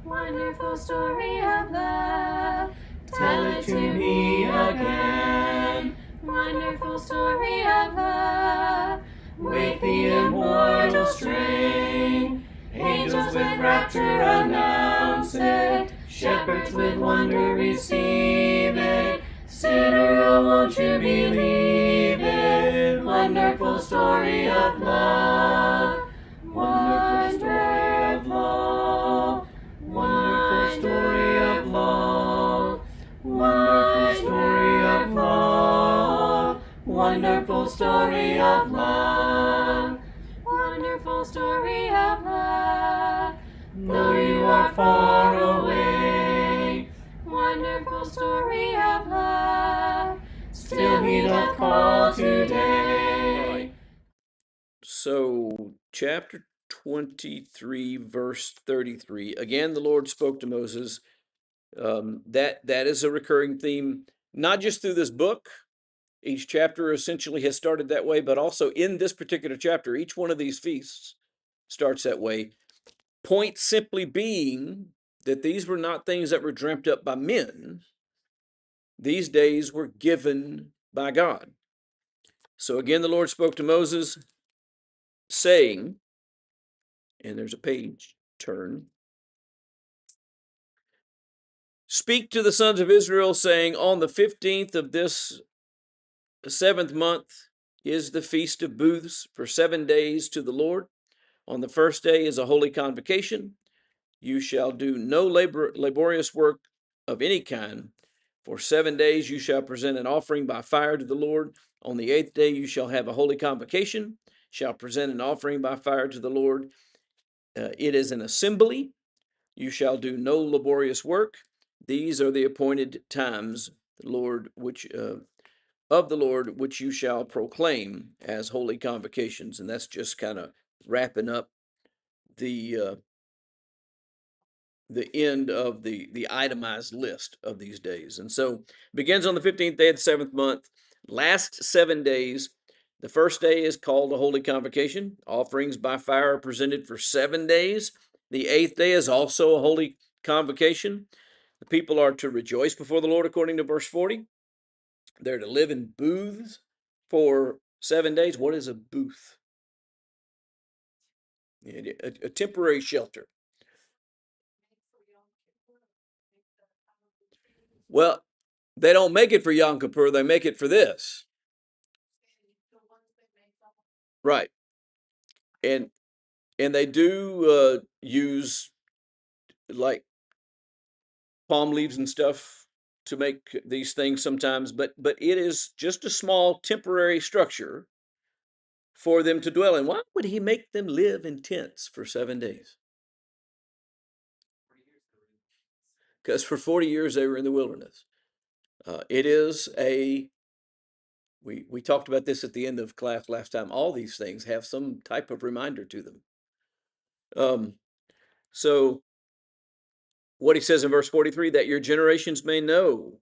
Wonderful story of love. Tell it to me again. Wonderful story of love. With the immortal strain. Angels with rapture announce it. Shepherds with wonder receive it. Sinner, oh, won't you believe it? Wonderful story of love. Wonderful story of love. Wonderful story of love. Wonderful story of love. Wonderful story of love. Wonderful story of love. Though you are far away, wonderful story of love. Still he doth call today. So, chapter 23, verse 33. Again, the Lord spoke to Moses. That is a recurring theme, not just through this book. Each chapter essentially has started that way, but also in this particular chapter, each one of these feasts starts that way. Point simply being that these were not things that were dreamt up by men. These days were given by God. So again, the Lord spoke to Moses, saying, and there's a page turn, speak to the sons of Israel, saying, on the 15th of this 7th month is the Feast of Booths for 7 days to the Lord. On the first day is a holy convocation. You shall do no laborious work of any kind. For 7 days you shall present an offering by fire to the Lord. On the 8th day you shall have a holy convocation, shall present an offering by fire to the Lord. It is an assembly. You shall do no laborious work. These are the appointed times, the Lord, which of the Lord, which you shall proclaim as holy convocations. And that's just kind of wrapping up the end of the itemized list of these days. And so begins on the 15th day of the 7th month, last 7 days. The first day is called a holy convocation. Offerings by fire are presented for 7 days. The 8th day is also a holy convocation. The people are to rejoice before the Lord according to verse 40. They're to live in booths for 7 days. What is a booth? A temporary shelter. Well, they don't make it for Yom Kippur, they make it for this. Right. And they do use like palm leaves and stuff to make these things sometimes, but it is just a small temporary structure for them to dwell in. Why would he make them live in tents for 7 days? Because for 40 years they were in the wilderness. It is we talked about this at the end of class last time. All these things have some type of reminder to them. So what he says in verse 43, that your generations may know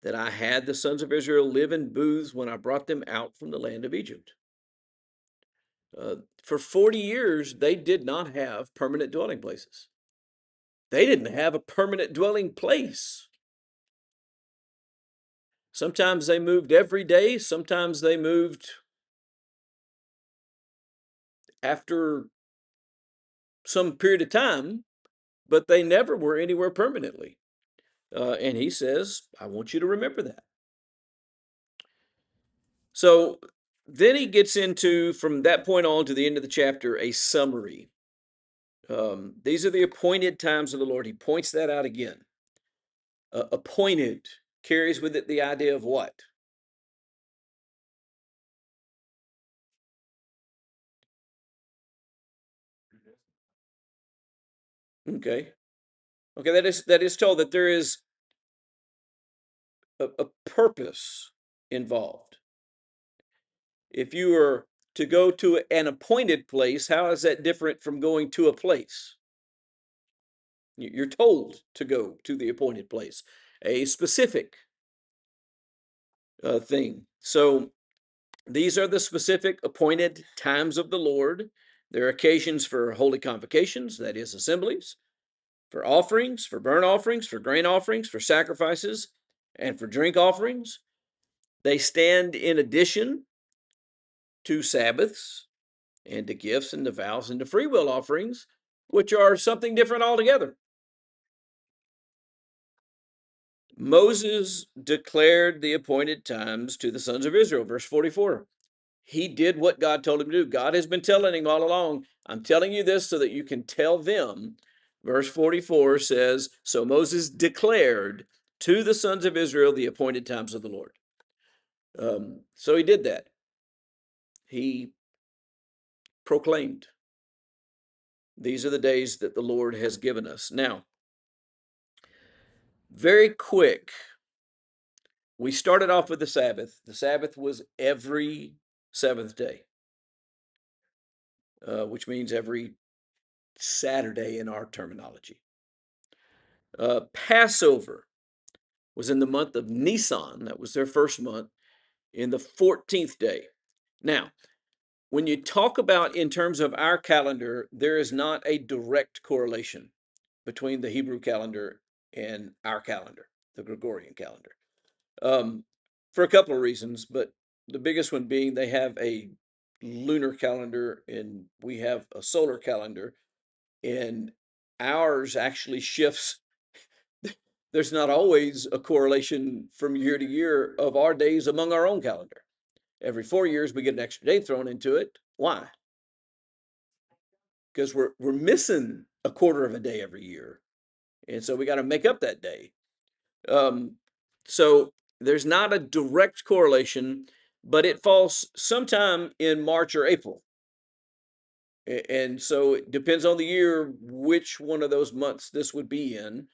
that I had the sons of Israel live in booths when I brought them out from the land of Egypt. For 40 years, they did not have permanent dwelling places. They didn't have a permanent dwelling place. Sometimes they moved every day. Sometimes they moved after some period of time, but they never were anywhere permanently. And he says, I want you to remember that. So then he gets into, from that point on to the end of the chapter, a summary. These are the appointed times of the Lord. He points that out again. Appointed carries with it the idea of what? Okay. That is told that there is a purpose involved. If you are to go to an appointed place, how is that different from going to a place? You're told to go to the appointed place, a specific thing. So these are the specific appointed times of the Lord. There are occasions for holy convocations, that is, assemblies. for offerings, for burnt offerings, for grain offerings, for sacrifices, and for drink offerings. They stand in addition to Sabbaths and to gifts and to vows and to free will offerings, which are something different altogether. Moses declared the appointed times to the sons of Israel, verse 44. He did what God told him to do. God has been telling him all along, I'm telling you this so that you can tell them. Verse 44 says, so Moses declared to the sons of Israel the appointed times of the Lord. So he did that. He proclaimed, these are the days that the Lord has given us. Now, very quick, we started off with the Sabbath. The Sabbath was every seventh day, which means every Saturday in our terminology. Passover was in the month of Nisan. That was their first month, in the 14th day. Now, when you talk about in terms of our calendar, there is not a direct correlation between the Hebrew calendar and our calendar, the Gregorian calendar, for a couple of reasons, but the biggest one being they have a lunar calendar and we have a solar calendar, and ours actually shifts. There's not always a correlation from year to year of our days among our own calendar. Every 4 years, we get an extra day thrown into it. Why? Because we're missing a quarter of a day every year, and so we got to make up that day. So there's not a direct correlation, but it falls sometime in March or April. And so it depends on the year which one of those months this would be in,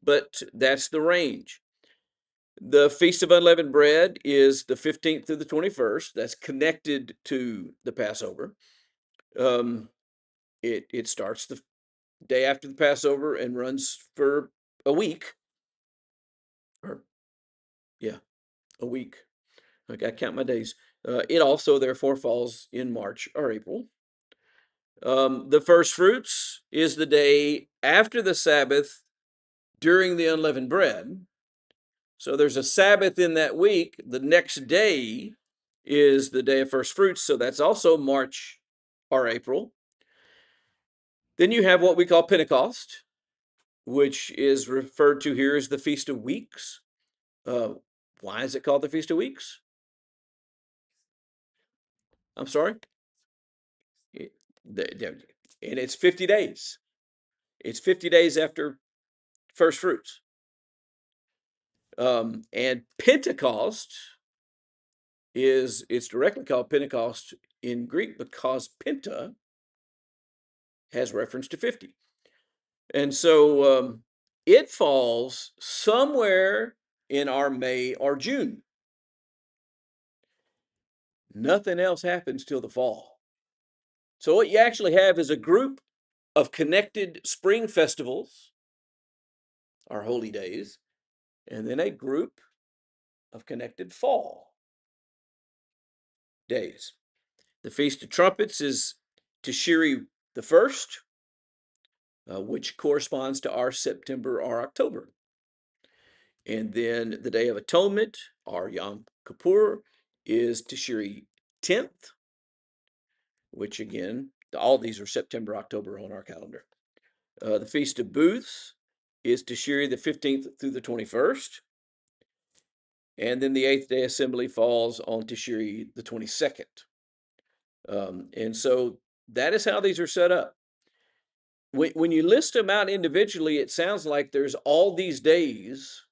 but that's the range. The Feast of Unleavened Bread is the 15th through the 21st. That's connected to the Passover. It starts the day after the Passover and runs for a week. Or, yeah, a week. I got to count my days. It also, therefore, falls in March or April. The first fruits is the day after the Sabbath during the unleavened bread. So there's a Sabbath in that week. The next day is the day of first fruits. So that's also March or April. Then you have what we call Pentecost, which is referred to here as the Feast of Weeks. Why is it called the Feast of Weeks? I'm sorry? And it's 50 days. It's 50 days after first fruits. And Pentecost it's directly called Pentecost in Greek because Penta has reference to 50. And so it falls somewhere in our May or June. Nothing else happens till the fall. So what you actually have is a group of connected spring festivals, our holy days, and then a group of connected fall days. The Feast of Trumpets is Tishri the 1st, which corresponds to our September or October. And then the Day of Atonement, our Yom Kippur, is Tishri 10th, which again, all these are September, October on our calendar. The Feast of Booths is Tishri the 15th through the 21st. And then the 8th day assembly falls on Tishri the 22nd. And so that is how these are set up. When you list them out individually, it sounds like there's all these days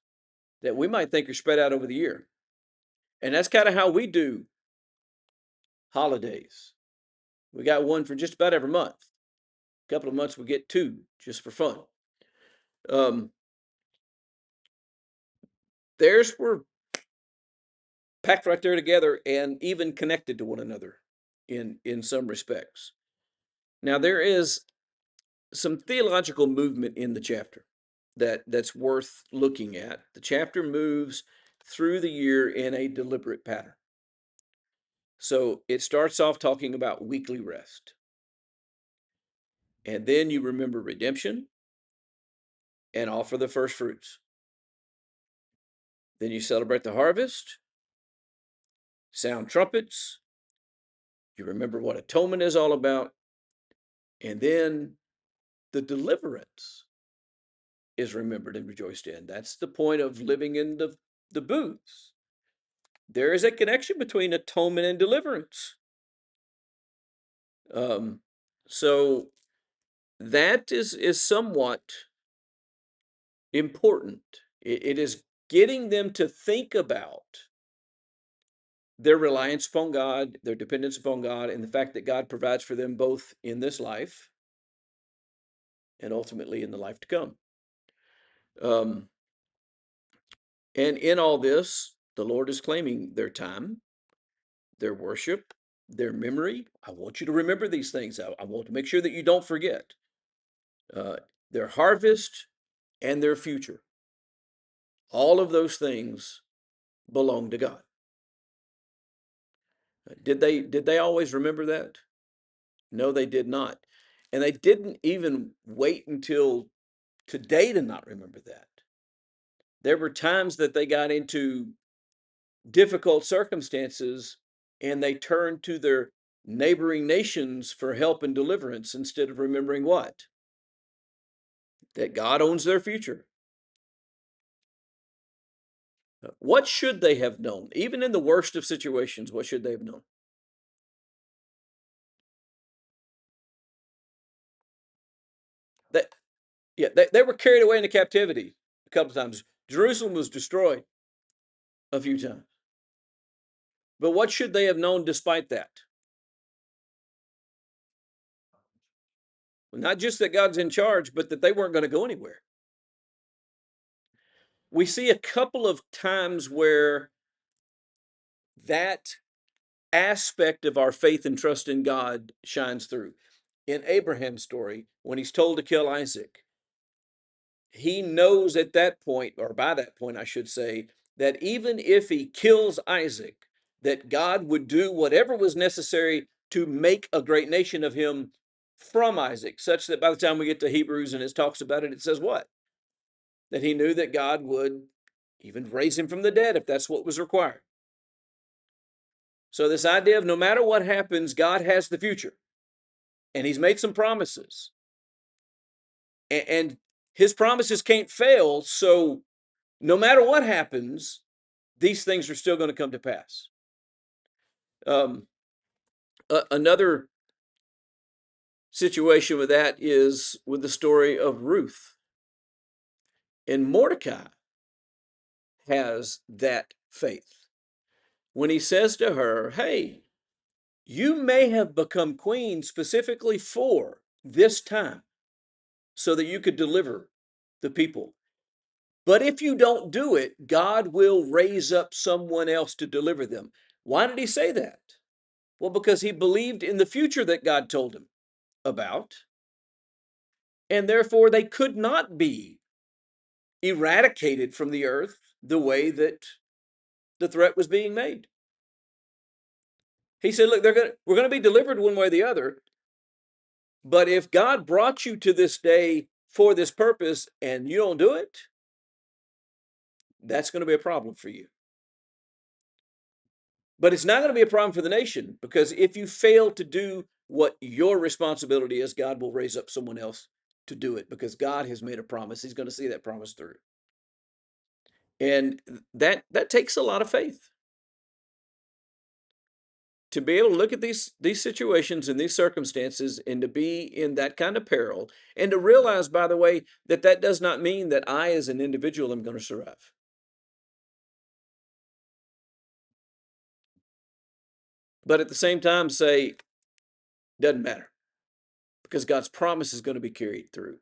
that we might think are spread out over the year. And that's kind of how we do holidays. We got one for just about every month. A couple of months we get two just for fun. Theirs were packed right there together and even connected to one another in some respects. Now there is some theological movement in the chapter that's worth looking at. The chapter moves through the year in a deliberate pattern. So it starts off talking about weekly rest. And then you remember redemption. and offer the first fruits. Then you celebrate the harvest, sound trumpets, you remember what atonement is all about, and then the deliverance is remembered and rejoiced in. That's the point of living in the booths. There is a connection between atonement and deliverance. Um, so that is somewhat important. It is getting them to think about their reliance upon God, their dependence upon God, and the fact that God provides for them both in this life and ultimately in the life to come. Um, and in all this, the Lord is claiming their time, their worship, their memory. I want you to remember these things. I want to make sure that you don't forget uh, their harvest and their future. All of those things belong to God. Did they always remember that? No, they did not. And they didn't even wait until today to not remember that. There were times that they got into difficult circumstances and they turned to their neighboring nations for help and deliverance instead of remembering what? That God owns their future. What should they have known? Even in the worst of situations, what should they have known? That Yeah, they were carried away into captivity a couple of times. Jerusalem was destroyed a few times. But what should they have known despite that? Well, not just that God's in charge, but that they weren't going to go anywhere. We see a couple of times where that aspect of our faith and trust in God shines through. In Abraham's story, when he's told to kill Isaac, he knows at that point, or by that point, I should say, that even if he kills Isaac, that God would do whatever was necessary to make a great nation of him from Isaac, such that by the time we get to Hebrews and it talks about it, it says what? That he knew that God would even raise him from the dead if that's what was required. So this idea of no matter what happens, God has the future. And he's made some promises. And his promises can't fail. So no matter what happens, these things are still going to come to pass. Another situation with that is with the story of Ruth. And Mordecai has that faith. When he says to her, hey, you may have become queen specifically for this time so that you could deliver the people. But if you don't do it, God will raise up someone else to deliver them. Why did he say that? Well, because he believed in the future that God told him about, and therefore they could not be eradicated from the earth the way that the threat was being made. He said, look, we're going to be delivered one way or the other, but if God brought you to this day for this purpose and you don't do it, that's going to be a problem for you. But it's not going to be a problem for the nation, because if you fail to do what your responsibility is, God will raise up someone else to do it, because God has made a promise. He's going to see that promise through. And that takes a lot of faith to be able to look at these situations and these circumstances and to be in that kind of peril, and to realize, by the way, that that does not mean that I as an individual am going to survive. But at the same time say, doesn't matter, because God's promise is going to be carried through,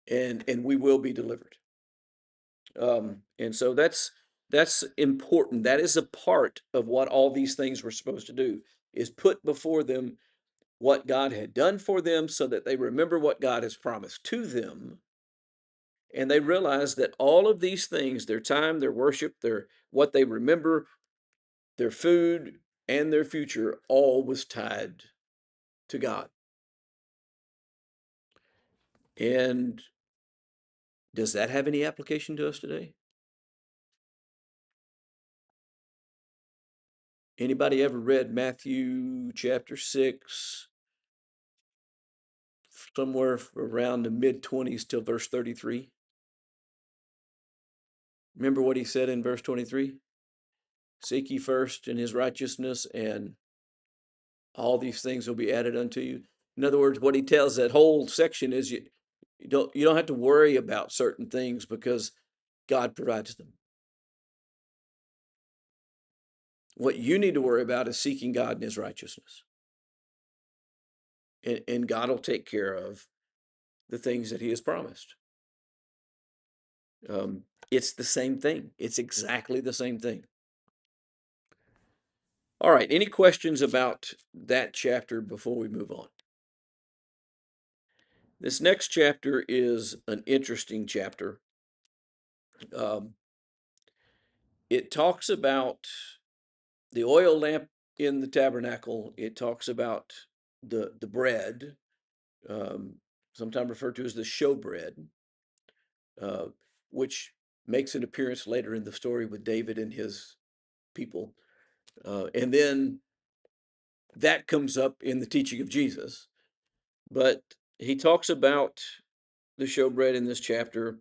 and we will be delivered. And so that's important. That is a part of what all these things were supposed to do, is put before them what God had done for them so that they remember what God has promised to them. And they realize that all of these things, their time, their worship, their what they remember, their food, and their future, all was tied to God. And Does that have any application to us today? Anybody ever read Matthew chapter 6, somewhere around the mid-20s till verse 33? Remember what he said in verse 23? Seek ye first in his righteousness, and all these things will be added unto you. In other words, what he tells that whole section is you don't have to worry about certain things because God provides them. What you need to worry about is seeking God and his righteousness. And God will take care of the things that he has promised. It's the same thing. It's exactly the same thing. All right, any questions about that chapter before we move on? This next chapter is an interesting chapter. It talks about the oil lamp in the tabernacle. It talks about the bread, sometimes referred to as the showbread, which makes an appearance later in the story with David and his people. And then that comes up in the teaching of Jesus. But he talks about the showbread in this chapter.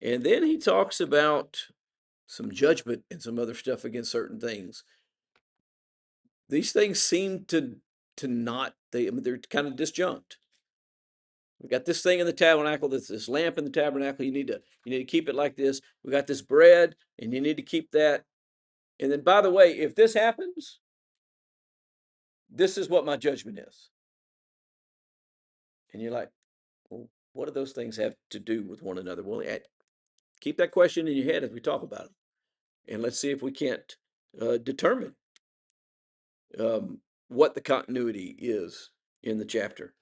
And then he talks about some judgment and some other stuff against certain things. These things seem to not, they're kind of disjunct. We got this thing in the tabernacle, this lamp in the tabernacle. You need to keep it like this. We got this bread, and you need to keep that. And then, by the way, if this happens, this is what my judgment is. And you're like, well, what do those things have to do with one another? Well, keep that question in your head as we talk about it, and let's see if we can't determine what the continuity is in the chapter.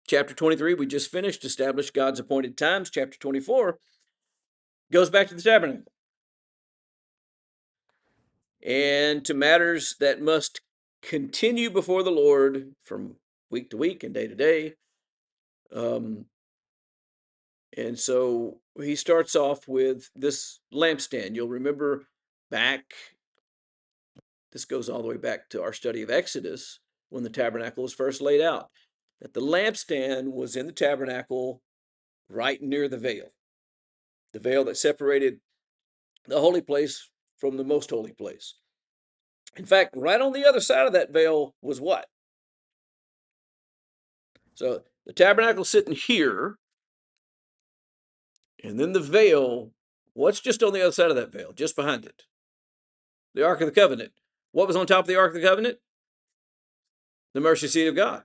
Chapter 23, we just finished, established God's appointed times. Chapter 24 goes back to the tabernacle and to matters that must continue before the Lord from week to week and day to day. And so he starts off with this lampstand. You'll remember back, this goes all the way back to our study of Exodus when the tabernacle was first laid out, that the lampstand was in the tabernacle right near the veil that separated the holy place from the most holy place. In fact, right on the other side of that veil was what? So the tabernacle sitting here, and then the veil, what's just on the other side of that veil, just behind it? The Ark of the Covenant. What was on top of the Ark of the Covenant? The mercy seat of God.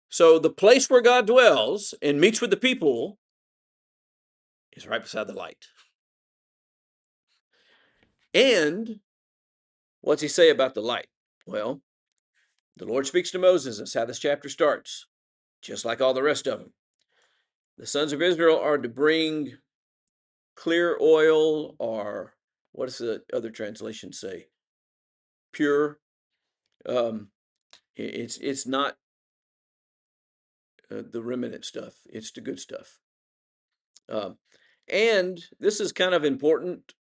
So the place where God dwells and meets with the people is right beside the light. And what's he say about the light? Well, the Lord speaks to Moses. That's how this chapter starts, just like all the rest of them. The sons of Israel are to bring clear oil, or what does the other translation say? Pure. It's not the remnant stuff. It's the good stuff. And this is kind of important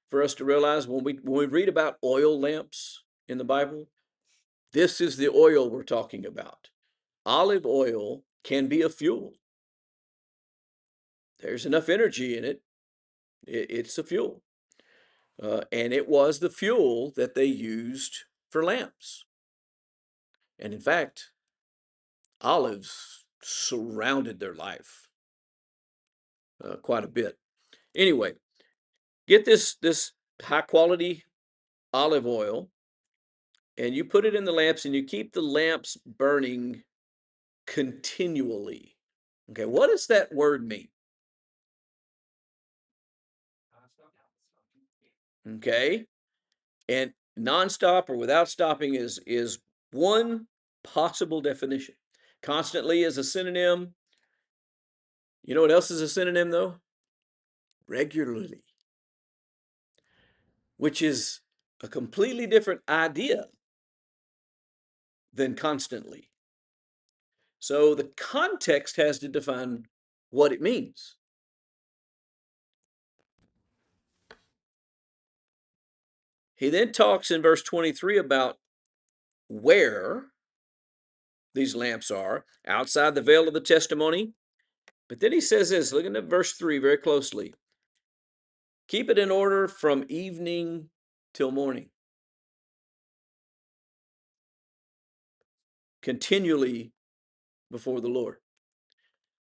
for us to realize when we read about oil lamps in the Bible. This is the oil we're talking about. Olive oil can be a fuel. There's enough energy in it. It's a fuel. And it was the fuel that they used for lamps. And in fact, olives surrounded their life quite a bit. Anyway, get this high quality olive oil, and you put it in the lamps, and you keep the lamps burning continually. Okay, what does that word mean? Okay, and nonstop or without stopping is one possible definition. Constantly is a synonym. You know what else is a synonym though? Regularly, which is a completely different idea than constantly. So the context has to define what it means. He then talks in verse 23 about where these lamps are, outside the veil of the testimony. But then he says this, looking at verse 3 very closely. Keep it in order from evening till morning, continually before the Lord.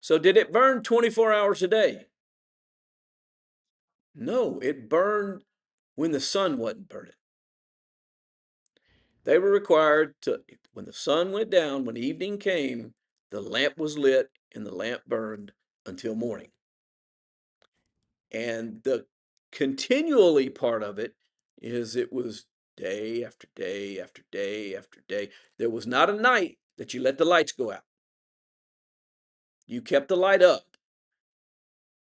So did it burn 24 hours a day? No, it burned when the sun wasn't burning. They were required to, when the sun went down, when evening came, the lamp was lit and the lamp burned until morning. And the continually part of it is it was day after day after day after day. There was not a night that you let the lights go out. You kept the light up.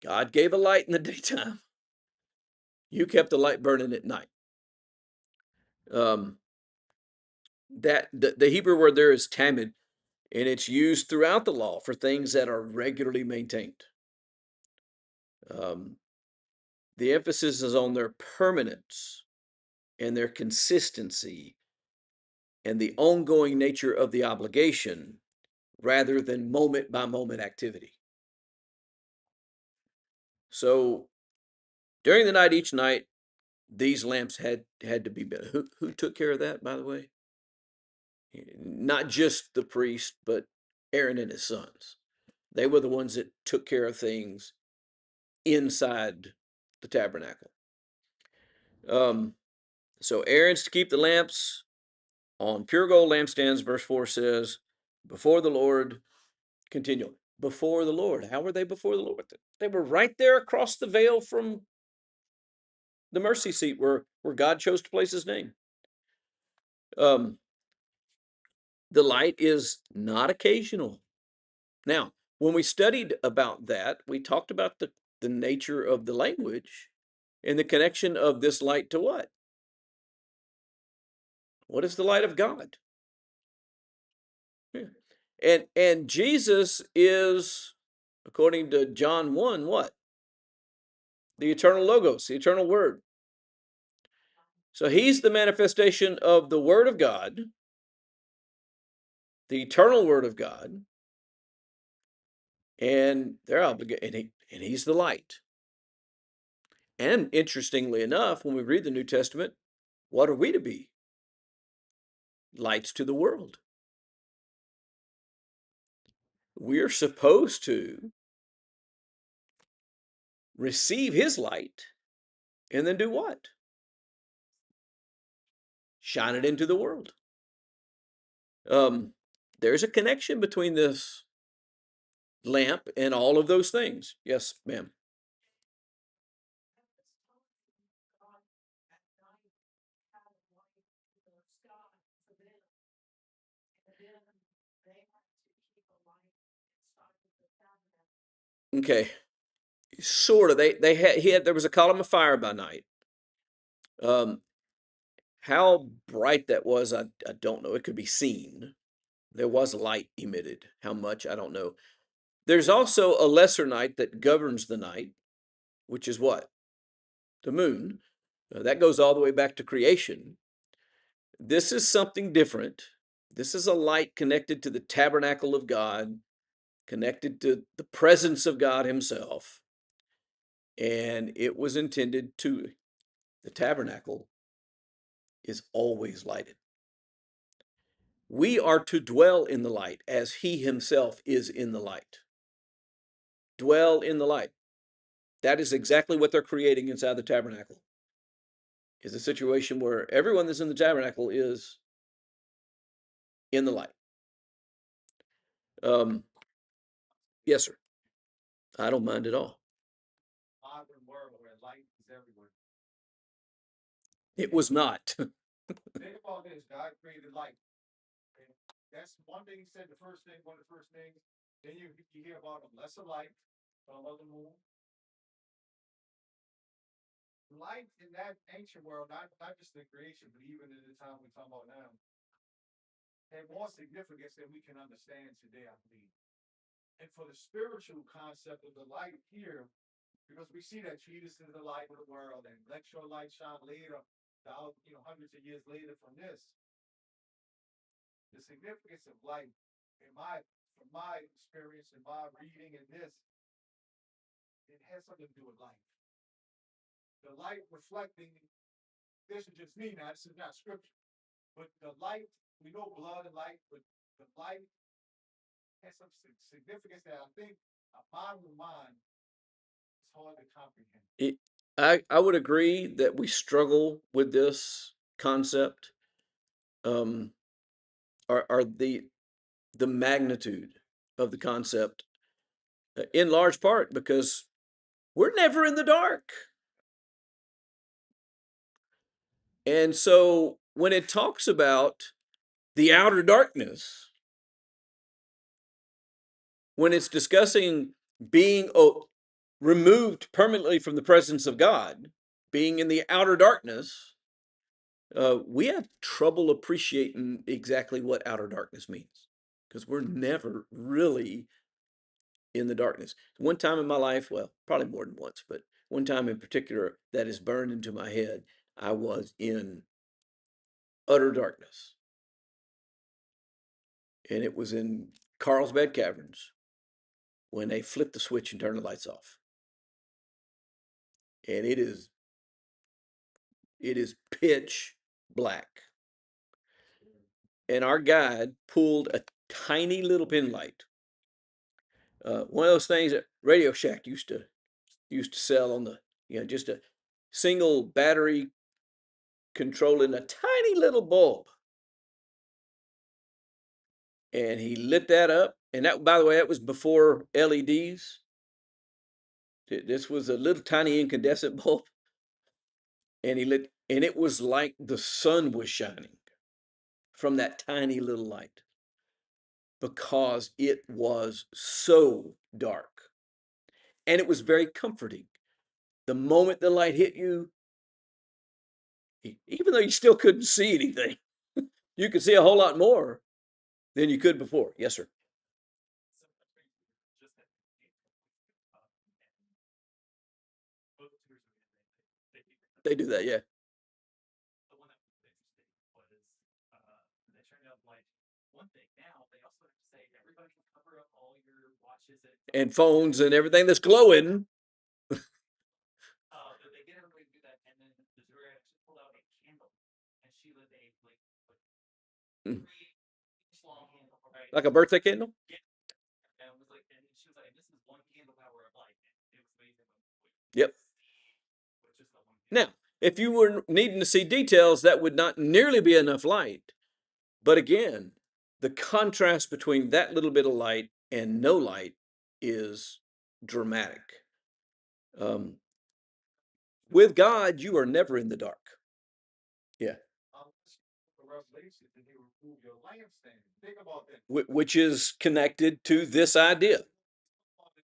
God gave a light in the daytime. You kept the light burning at night. That the Hebrew word there is tamid, and it's used throughout the law for things that are regularly maintained. The emphasis is on their permanence and their consistency and the ongoing nature of the obligation rather than moment by moment activity. So during the night, each night, these lamps had to be built. Who took care of that, by the way? Not just the priest, but Aaron and his sons. They were the ones that took care of things inside the tabernacle. So Aaron's to keep the lamps on pure gold lampstands, verse 4 says, before the Lord continually. Before the Lord. How were they before the Lord? They were right there across the veil from the mercy seat where God chose to place his name. The light is not occasional. Now, when we studied about that, we talked about the nature of the language and the connection of this light to what? What is the light of God? Yeah. And Jesus is, according to John 1, what? The eternal Logos, the eternal Word. So he's the manifestation of the Word of God, the eternal Word of God, and they're obligated, and he's the light. And interestingly enough, when we read the New Testament, what are we to be? Lights to the world. We're supposed to receive his light and then do what? Shine it into the world. There's a connection between this lamp and all of those things. Yes, ma'am. Okay, sort of. There was a column of fire by night. How bright that was, I don't know. It could be seen. There was light emitted. How much, I don't know. There's also a lesser night that governs the night, which is what? The moon. That goes all the way back to creation. This is something different. This is a light connected to the tabernacle of God, connected to the presence of God himself. And it was intended to, the tabernacle is always lighted. We are to dwell in the light as he himself is in the light. Dwell in the light. That is exactly what they're creating inside the tabernacle. Is a situation where everyone that's in the tabernacle is in the light. Yes, sir. I don't mind at all. Modern world where light is everywhere. It was not. Think about this: God created light. And that's one thing he said. One of the first things. Then you hear about a lesser light, about the moon. Light in that ancient world, not just the creation, but even in the time we're talking about now, had more significance than we can understand today, I believe. And for the spiritual concept of the light here, because we see that Jesus is the light of the world, and let your light shine later, hundreds of years later from this. The significance of light, from my experience and my reading in this, it has something to do with life. The light reflecting, this is just me now, this is not scripture, but the light, we know blood and light, but the light has some significance that I think a modern mind is hard to comprehend. I would agree that we struggle with this concept, are the magnitude of the concept, in large part because we're never in the dark. And so when it talks about the outer darkness, when it's discussing being removed permanently from the presence of God, being in the outer darkness, we have trouble appreciating exactly what outer darkness means because we're never really in the darkness. One time in my life, well, probably more than once, but one time in particular that is burned into my head, I was in utter darkness. And it was in Carlsbad Caverns when they flipped the switch and turned the lights off. And it is pitch black. And our guide pulled a tiny little pin light. One of those things that Radio Shack used to sell on the, just a single battery controlling a tiny little bulb. And he lit that up. And that, by the way, that was before LEDs. This was a little tiny incandescent bulb. And and it was like the sun was shining from that tiny little light because it was so dark. And it was very comforting. The moment the light hit you, even though you still couldn't see anything, you could see a whole lot more than you could before. Yes, sir. They do that, yeah. The one that was interesting was they turned up like one thing. Now they also have to say everybody can cover up all your watches and phones and everything that's glowing. But they get everybody to do that, and then the tour actually pulled out a candle, and she lit a like 3-inch long candle, right? Like a birthday candle? Yeah. And it was like, and she was like, "This is one candle power of light." And it was amazing. Yep. Now, if you were needing to see details, that would not nearly be enough light. But again, the contrast between that little bit of light and no light is dramatic. With God, you are never in the dark. Yeah. Think about that. Which is connected to this idea.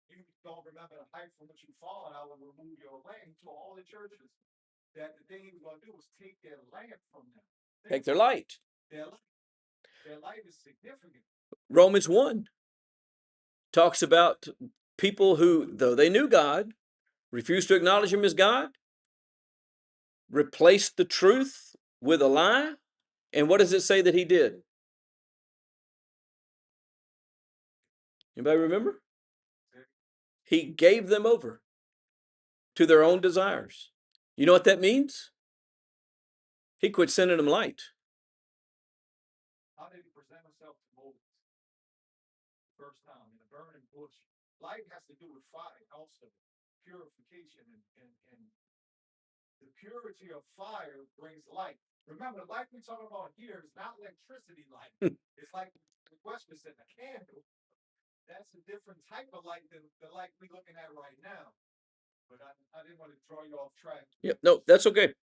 You don't remember the height from which you fall, and I will remove your lamp. To all the churches, that the thing he was going to do was take their lamp from them. Take their light. Their light is significant. Romans 1 talks about people who, though they knew God, refused to acknowledge him as God, replaced the truth with a lie. And what does it say that he did? Anybody remember? He gave them over to their own desires. You know what that means? He quit sending them light. How did he present himself to Moses? First time in a burning bush. Light has to do with fire, also purification, and the purity of fire brings light. Remember, the light we're talking about here is not electricity light. It's like the question said, a candle. That's a different type of light than the light we're looking at right now. But I didn't want to draw you off track. Yep, no, that's okay.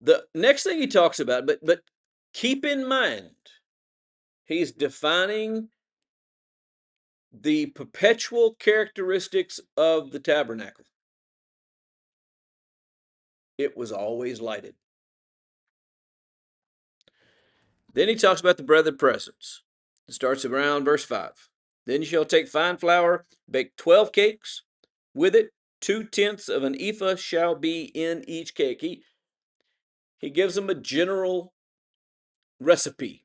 The next thing he talks about, but keep in mind, he's defining the perpetual characteristics of the tabernacle. It was always lighted. Then he talks about the bread of the presence. It starts around verse 5. Then you shall take fine flour, bake 12 cakes with it. 2/10 of an ephah shall be in each cake. He gives them a general recipe.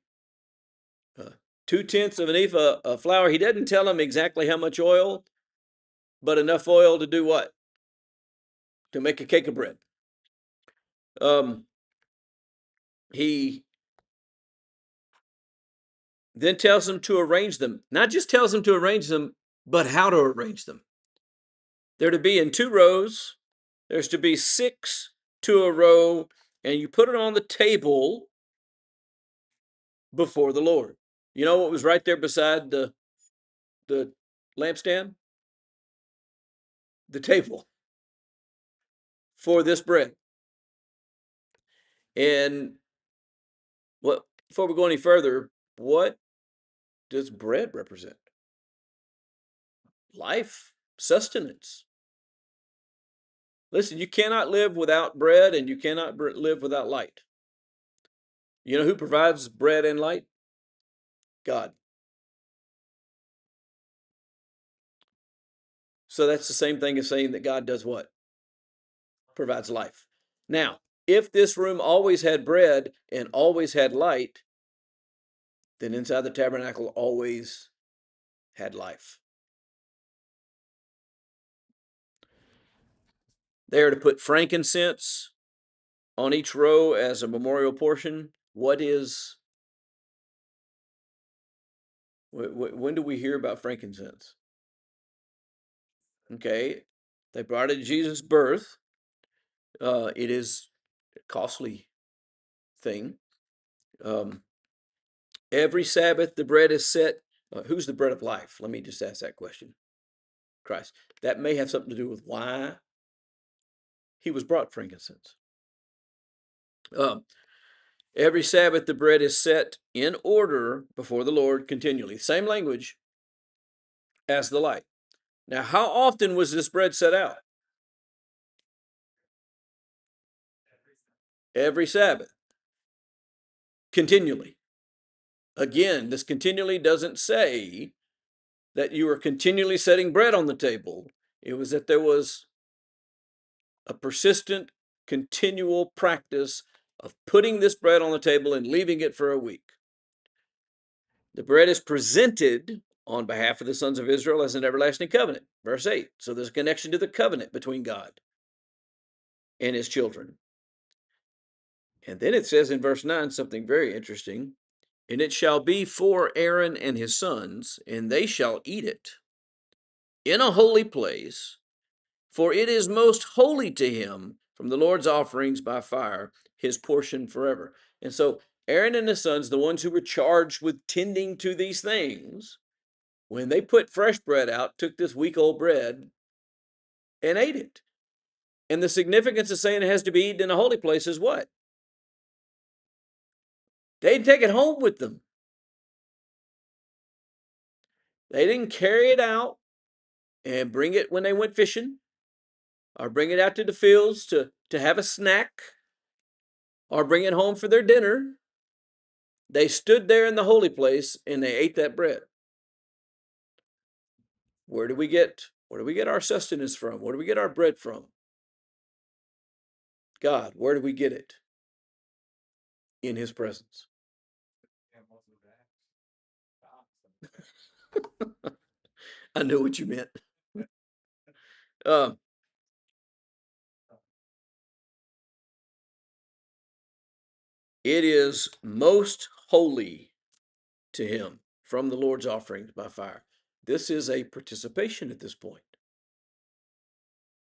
2/10 of an ephah of flour. He doesn't tell them exactly how much oil, but enough oil to do what? To make a cake of bread. He then tells them to arrange them. Not just tells them to arrange them, but how to arrange them. They're to be in 2 rows. There's to be 6 to a row, and you put it on the table before the Lord. You know what was right there beside the lampstand? The table for this bread. And what, before we go any further, what does bread represent? Life, sustenance. Listen, you cannot live without bread, and you cannot live without light. You know who provides bread and light? God. So that's the same thing as saying that God does what? Provides life. Now, if this room always had bread and always had light, then inside the tabernacle always had life. They are to put frankincense on each row as a memorial portion. When do we hear about frankincense? Okay, they brought it to Jesus' birth. It is a costly thing. Every Sabbath, the bread is set. Who's the bread of life? Let me just ask that question. Christ. That may have something to do with why he was brought frankincense. Every Sabbath, the bread is set in order before the Lord continually. Same language as the light. Now, how often was this bread set out? Every Sabbath. Continually. Again, this continually doesn't say that you were continually setting bread on the table. It was that there was a persistent, continual practice of putting this bread on the table and leaving it for a week. The bread is presented on behalf of the sons of Israel as an everlasting covenant. Verse 8. So there's a connection to the covenant between God and his children. And then it says in verse 9 something very interesting. And it shall be for Aaron and his sons, and they shall eat it in a holy place, for it is most holy to him from the Lord's offerings by fire, his portion forever. And so Aaron and his sons, the ones who were charged with tending to these things, when they put fresh bread out, took this week-old bread and ate it. And the significance of saying it has to be eaten in a holy place is what? They didn't take it home with them. They didn't carry it out and bring it when they went fishing, or bring it out to the fields to have a snack, or bring it home for their dinner. They stood there in the holy place and they ate that bread. Where do we get our sustenance from? Where do we get our bread from? God. Where do we get it? In his presence. I know what you meant. It is most holy to him from the Lord's offerings by fire. This is a participation at this point.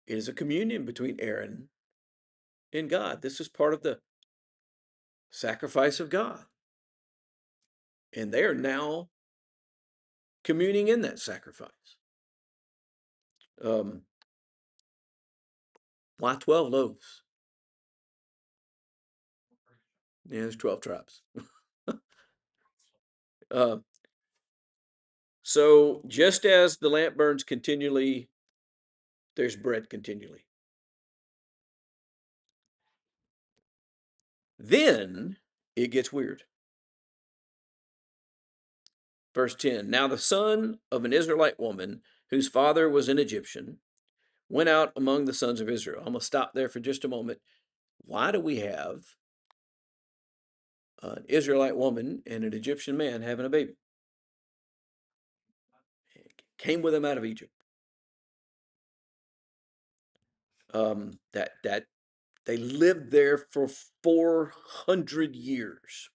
It is a communion between Aaron and God. This is part of the sacrifice of God. And they are now communing in that sacrifice. Why 12 loaves? Yeah, there's 12 tribes. So just as the lamp burns continually, there's bread continually. Then it gets weird. Verse 10, now the son of an Israelite woman, whose father was an Egyptian, went out among the sons of Israel. I'm going to stop there for just a moment. Why do we have an Israelite woman and an Egyptian man having a baby? Came with them out of Egypt. That they lived there for 400 years.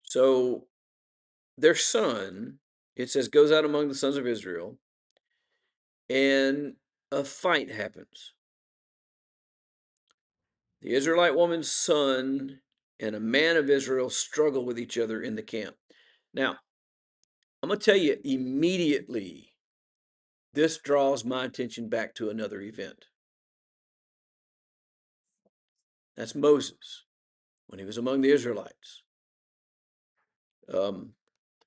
So their son, it says, goes out among the sons of Israel, and a fight happens. The Israelite woman's son and a man of Israel struggle with each other in the camp. Now, I'm going to tell you immediately, this draws my attention back to another event. That's Moses, when he was among the Israelites.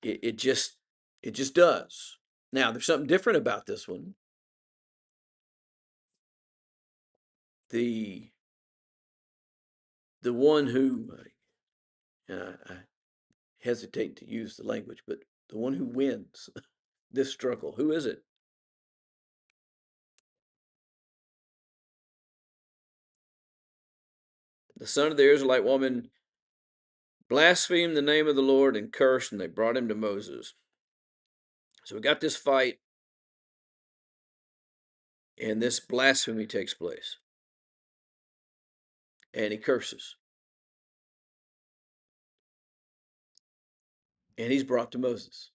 It just does. Now, there's something different about this one. The one who, I hesitate to use the language, but the one who wins this struggle, who is it? The son of the Israelite woman blasphemed the name of the Lord and cursed, and they brought him to Moses. So we got this fight, and this blasphemy takes place. And he curses. And he's brought to Moses.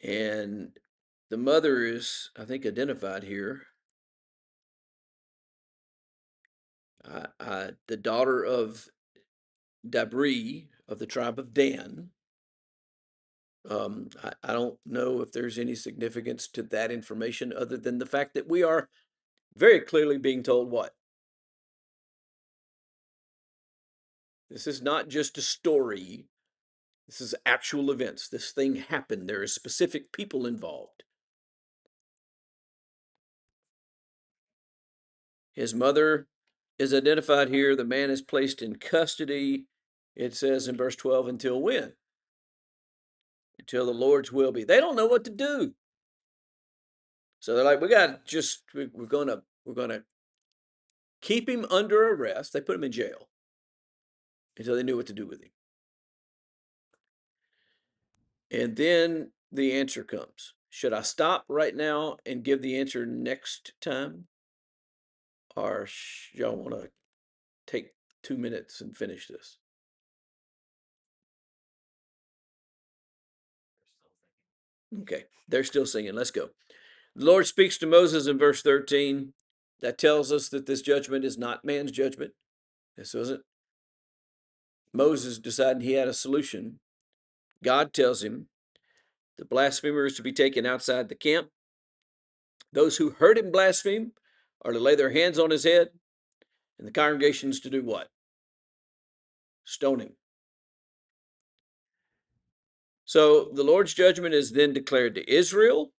And the mother is, I think, identified here. The daughter of Dabri of the tribe of Dan. I don't know if there's any significance to that information other than the fact that we are very clearly being told what? This is not just a story. This is actual events. This thing happened. There are specific people involved. His mother is identified here. The man is placed in custody. It says in verse 12, until when? Until the Lord's will be. They don't know what to do. So they're like, we're gonna keep him under arrest. They put him in jail until they knew what to do with him. And then the answer comes. Should I stop right now and give the answer next time? Or y'all want to take 2 minutes and finish this? Okay, they're still singing. Let's go. The Lord speaks to Moses in verse 13. That tells us that this judgment is not man's judgment. This wasn't Moses deciding he had a solution. God tells him the blasphemer is to be taken outside the camp. Those who heard him blaspheme are to lay their hands on his head, and the congregation is to do what? Stone him. So the Lord's judgment is then declared to Israel.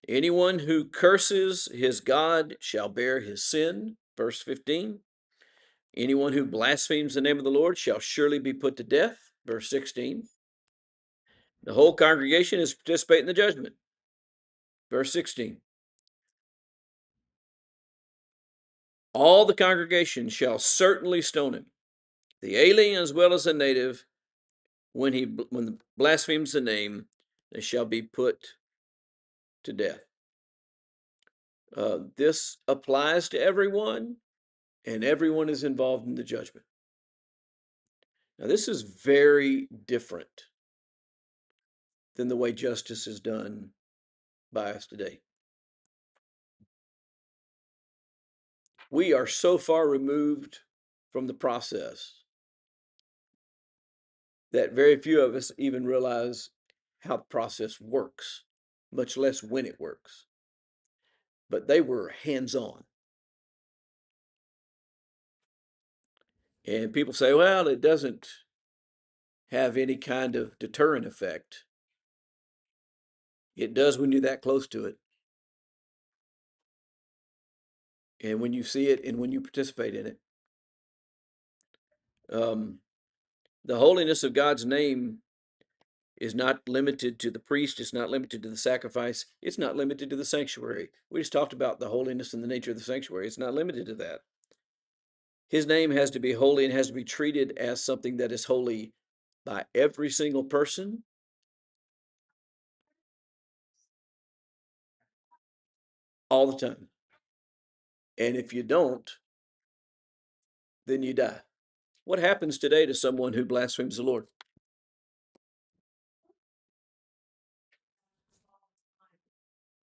Anyone who curses his God shall bear his sin. Verse 15. Anyone who blasphemes the name of the Lord shall surely be put to death. Verse 16. The whole congregation is to participate in the judgment. Verse 16. All the congregation shall certainly stone him, the alien as well as the native, when blasphemes the name, they shall be put to death. This applies to everyone, and everyone is involved in the judgment. Now, this is very different than the way justice is done by us today. We are so far removed from the process that very few of us even realize how the process works, much less when it works. But they were hands-on. And people say, well, it doesn't have any kind of deterrent effect. It does when you're that close to it. And when you see it and when you participate in it. The holiness of God's name is not limited to the priest. It's not limited to the sacrifice. It's not limited to the sanctuary. We just talked about the holiness and the nature of the sanctuary. It's not limited to that. His name has to be holy and has to be treated as something that is holy by every single person all the time. And if you don't, then you die. What happens today to someone who blasphemes the Lord?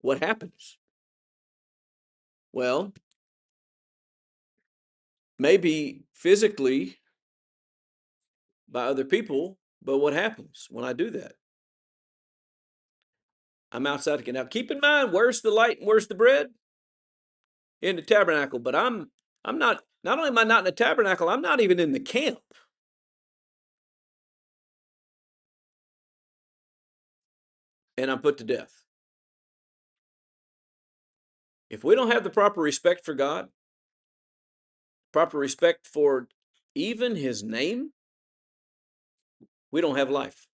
What happens? Well, maybe physically by other people, but what happens when I do that? I'm outside again. Now, keep in mind, where's the light and where's the bread? In the tabernacle. But I'm not only am I not in the tabernacle, I'm not even in the camp. And I'm put to death. If we don't have the proper respect for God, proper respect for even his name, we don't have life.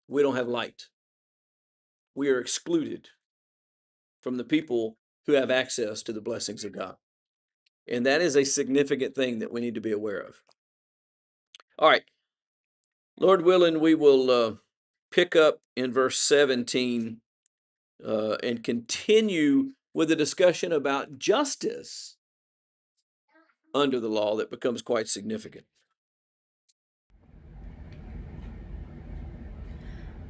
We don't have light. We are excluded from the people who have access to the blessings of God. And that is a significant thing that we need to be aware of. All right. Lord willing, we will pick up in verse 17 and continue with a discussion about justice under the law that becomes quite significant.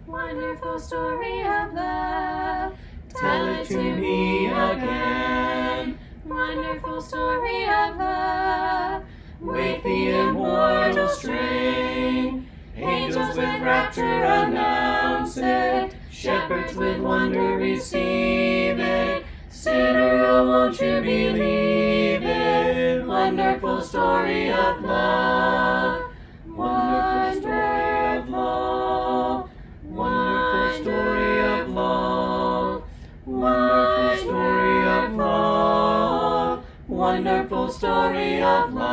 Wonderful story of love, tell it to me again. Wonderful story of love, with the immortal strain. Angels with rapture announce it, shepherds with wonder receive it. Sinner, oh, won't you believe it? Wonderful story of love, wonderful story of love. Wonderful story of love, wonderful story of love, wonderful story of love.